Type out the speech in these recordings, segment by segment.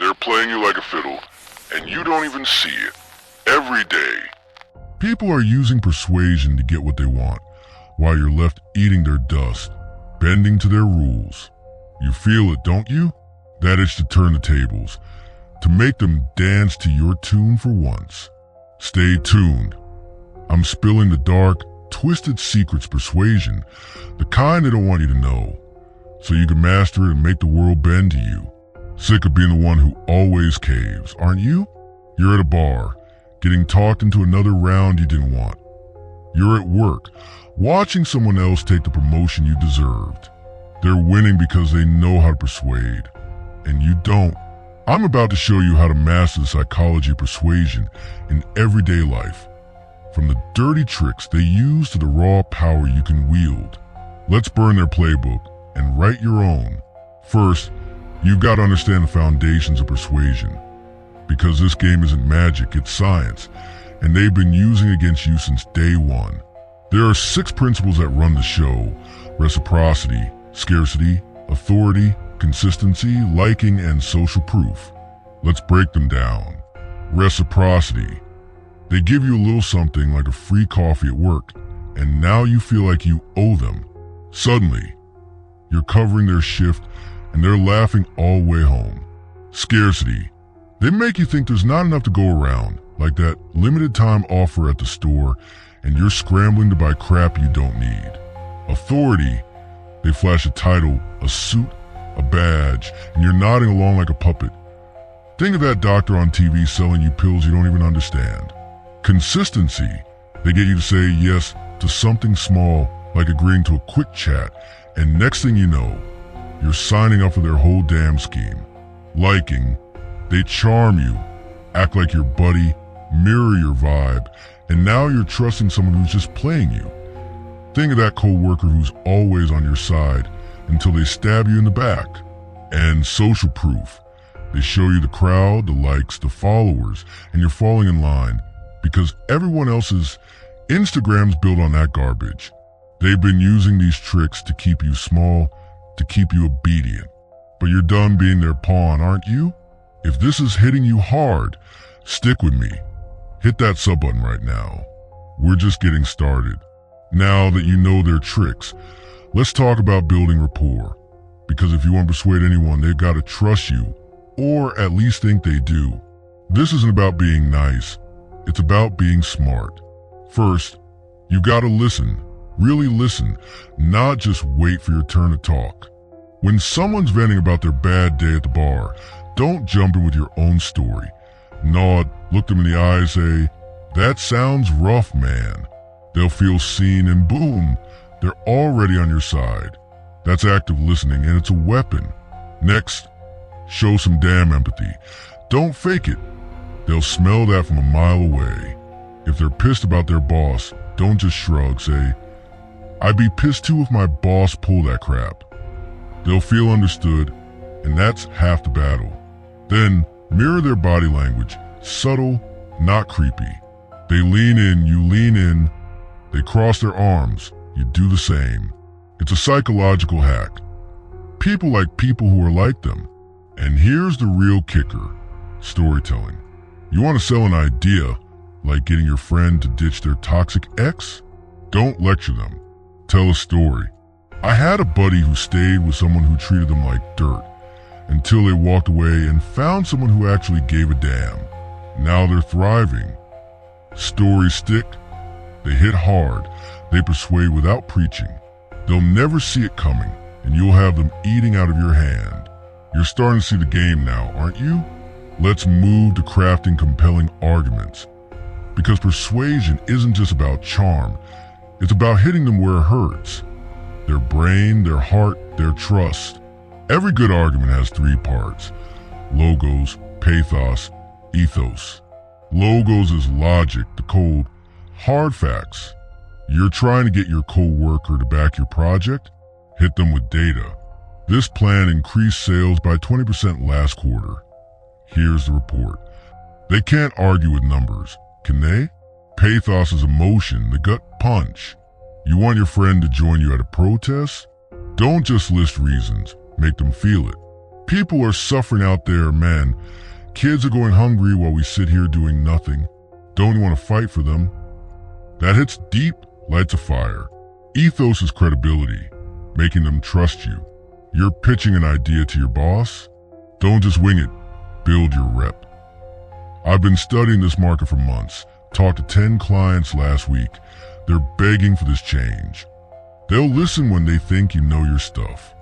They're playing you like a fiddle, and you don't even see it. Every day. People are using persuasion to get what they want, while you're left eating their dust, bending to their rules. You feel it, don't you? That itch to turn the tables, to make them dance to your tune for once. Stay tuned. I'm spilling the dark, twisted secrets persuasion, the kind they don't want you to know, so you can master it and make the world bend to you. Sick of being the one who always caves, aren't you? You're at a bar, getting talked into another round you didn't want. You're at work, watching someone else take the promotion you deserved. They're winning because they know how to persuade, and you don't. I'm about to show you how to master the psychology of persuasion in everyday life, from the dirty tricks they use to the raw power you can wield. Let's burn their playbook and write your own. First, you've got to understand the foundations of persuasion, because this game isn't magic, it's science, and they've been using it against you since day one. There are 6 principles that run the show: reciprocity, scarcity, authority, consistency, liking, and social proof. Let's break them down. Reciprocity. They give you a little something like a free coffee at work, and now you feel like you owe them. Suddenly, you're covering their shift, and they're laughing all the way home. Scarcity. They make you think there's not enough to go around, like that limited time offer at the store, and you're scrambling to buy crap you don't need. Authority. They flash a title, a suit, a badge, and you're nodding along like a puppet. Think of that doctor on TV selling you pills you don't even understand. Consistency. They get you to say yes to something small, like agreeing to a quick chat, and next thing you know, you're signing up for their whole damn scheme. Liking. They charm you, act like your buddy, mirror your vibe, and now you're trusting someone who's just playing you. Think of that coworker who's always on your side until they stab you in the back. And social proof. They show you the crowd, the likes, the followers, and you're falling in line because everyone else's Instagram's built on that garbage. They've been using these tricks to keep you small, to keep you obedient. But you're done being their pawn, aren't you? If this is hitting you hard, stick with me. Hit that sub button right now. We're just getting started. Now that you know their tricks, let's talk about building rapport. Because if you want to persuade anyone, they've got to trust you, or at least think they do. This isn't about being nice. It's about being smart. First, you got to listen. Really listen, not just wait for your turn to talk. When someone's venting about their bad day at the bar, don't jump in with your own story. Nod, look them in the eye, say, "That sounds rough, man." They'll feel seen and boom, they're already on your side. That's active listening and it's a weapon. Next, show some damn empathy. Don't fake it. They'll smell that from a mile away. If they're pissed about their boss, don't just shrug, say, "I'd be pissed too if my boss pulled that crap." They'll feel understood, and that's half the battle. Then, mirror their body language, subtle, not creepy. They lean in, you lean in. They cross their arms, you do the same. It's a psychological hack. People like people who are like them. And here's the real kicker, storytelling. You want to sell an idea, like getting your friend to ditch their toxic ex? Don't lecture them. Tell a story. I had a buddy who stayed with someone who treated them like dirt, until they walked away and found someone who actually gave a damn. Now they're thriving. Stories stick. They hit hard. They persuade without preaching. They'll never see it coming, and you'll have them eating out of your hand. You're starting to see the game now, aren't you? Let's move to crafting compelling arguments. Because persuasion isn't just about charm. It's about hitting them where it hurts. Their brain, their heart, their trust. Every good argument has 3 parts: logos, pathos, ethos. Logos is logic, the cold, hard facts. You're trying to get your co-worker to back your project? Hit them with data. This plan increased sales by 20% last quarter. Here's the report. They can't argue with numbers, can they? Pathos is emotion, the gut punch. You want your friend to join you at a protest? Don't just list reasons, make them feel it. People are suffering out there, man. Kids are going hungry while we sit here doing nothing. Don't you want to fight for them? That hits deep, lights a fire. Ethos is credibility, making them trust you. You're pitching an idea to your boss? Don't just wing it, build your rep. I've been studying this market for months, talked to 10 clients last week. They're begging for this change. They'll listen when they think you know your stuff.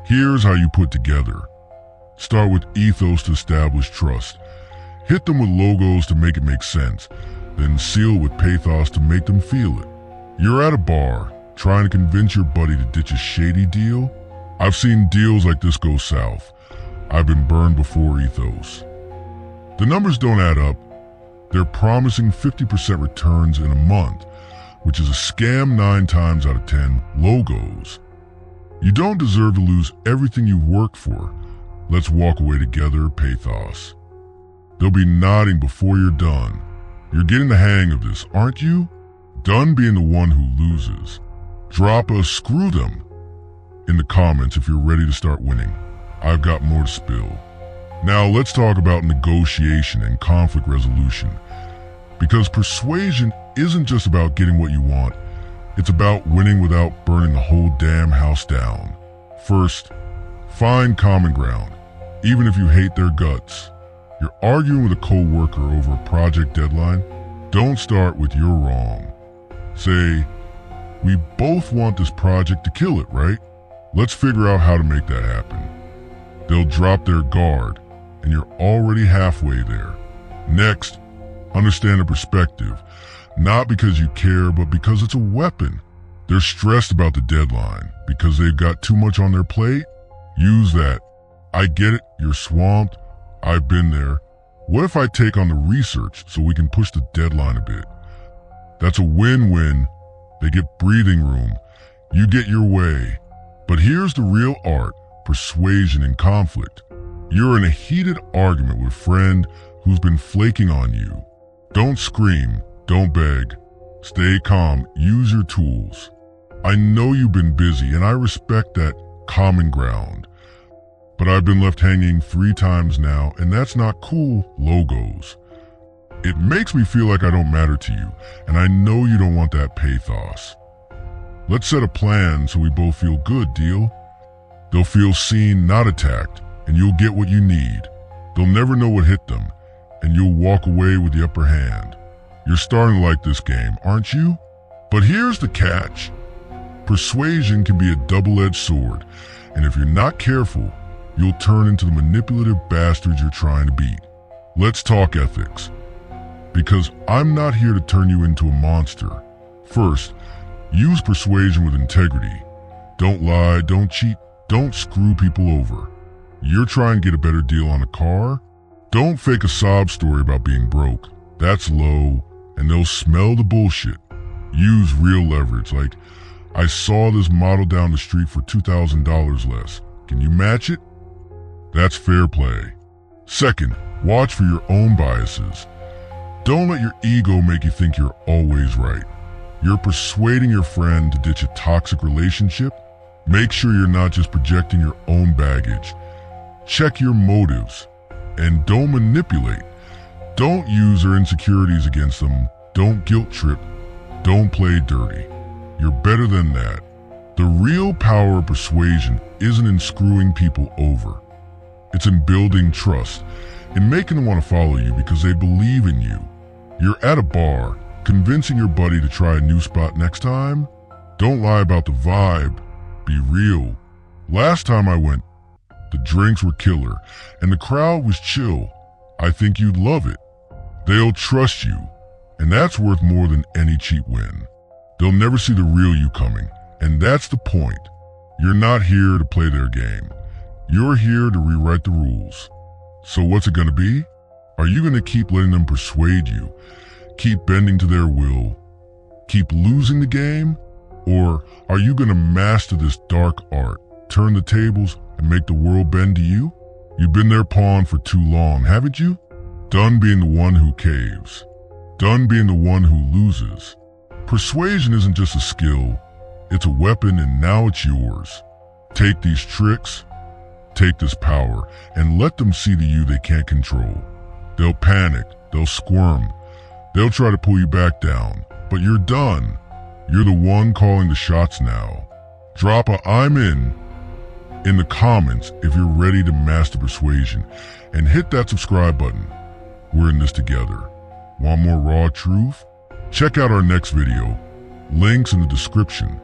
Here's how you put together. Start with ethos to establish trust. Hit them with logos to make it make sense. Then seal with pathos to make them feel it. You're at a bar, trying to convince your buddy to ditch a shady deal. I've seen deals like this go south. I've been burned before ethos. The numbers don't add up. They're promising 50% returns in a month, which is a scam 9 times out of 10. Logos. You don't deserve to lose everything you've worked for. Let's walk away together, pathos. They'll be nodding before you're done. You're getting the hang of this, aren't you? Done being the one who loses. Drop a screw them in the comments if you're ready to start winning. I've got more to spill. Now let's talk about negotiation and conflict resolution. Because persuasion isn't just about getting what you want. It's about winning without burning the whole damn house down. First, find common ground, even if you hate their guts. You're arguing with a coworker over a project deadline. Don't start with "you're wrong." Say, "We both want this project to kill it, right? Let's figure out how to make that happen." They'll drop their guard, and you're already halfway there. Next, understand the perspective. Not because you care, but because it's a weapon. They're stressed about the deadline because they've got too much on their plate. Use that. "I get it, you're swamped. I've been there. What if I take on the research so we can push the deadline a bit?" That's a win-win. They get breathing room. You get your way. But here's the real art, persuasion in conflict. You're in a heated argument with a friend who's been flaking on you. Don't scream. Don't beg. Stay calm. Use your tools. I know you've been busy, and I respect that common ground. But I've been left hanging 3 times now, and that's not cool. Logos. It makes me feel like I don't matter to you, and I know you don't want that pathos. Let's set a plan so we both feel good, deal? They'll feel seen, not attacked, and you'll get what you need. They'll never know what hit them, and you'll walk away with the upper hand. You're starting to like this game, aren't you? But here's the catch. Persuasion can be a double-edged sword, and if you're not careful, you'll turn into the manipulative bastards you're trying to beat. Let's talk ethics. Because I'm not here to turn you into a monster. First, use persuasion with integrity. Don't lie, don't cheat, don't screw people over. You're trying to get a better deal on a car? Don't fake a sob story about being broke. That's low, and they'll smell the bullshit. Use real leverage, like, "I saw this model down the street for $2,000 less. Can you match it?" That's fair play. Second, watch for your own biases. Don't let your ego make you think you're always right. You're persuading your friend to ditch a toxic relationship. Make sure you're not just projecting your own baggage. Check your motives. And don't manipulate. Don't use their insecurities against them. Don't guilt trip. Don't play dirty. You're better than that. The real power of persuasion isn't in screwing people over. It's in building trust, in making them want to follow you because they believe in you. You're at a bar, convincing your buddy to try a new spot next time. Don't lie about the vibe. Be real. Last time I went, the drinks were killer, and the crowd was chill. I think you'd love it. They'll trust you, and that's worth more than any cheap win. They'll never see the real you coming, and that's the point. You're not here to play their game. You're here to rewrite the rules. So what's it gonna be? Are you gonna keep letting them persuade you? Keep bending to their will? Keep losing the game? Or are you gonna master this dark art, turn the tables, and make the world bend to you? You've been their pawn for too long, haven't you? Done being the one who caves. Done being the one who loses. Persuasion isn't just a skill, it's a weapon, and now it's yours. Take these tricks, Take this power and let them see the you they can't control. They'll panic, they'll squirm, they'll try to pull you back down, but you're done. You're the one calling the shots now. Drop a "I'm in the comments if you're ready to master persuasion, and hit that subscribe button. We're in this together. Want more raw truth? Check out our next video. Links in the description.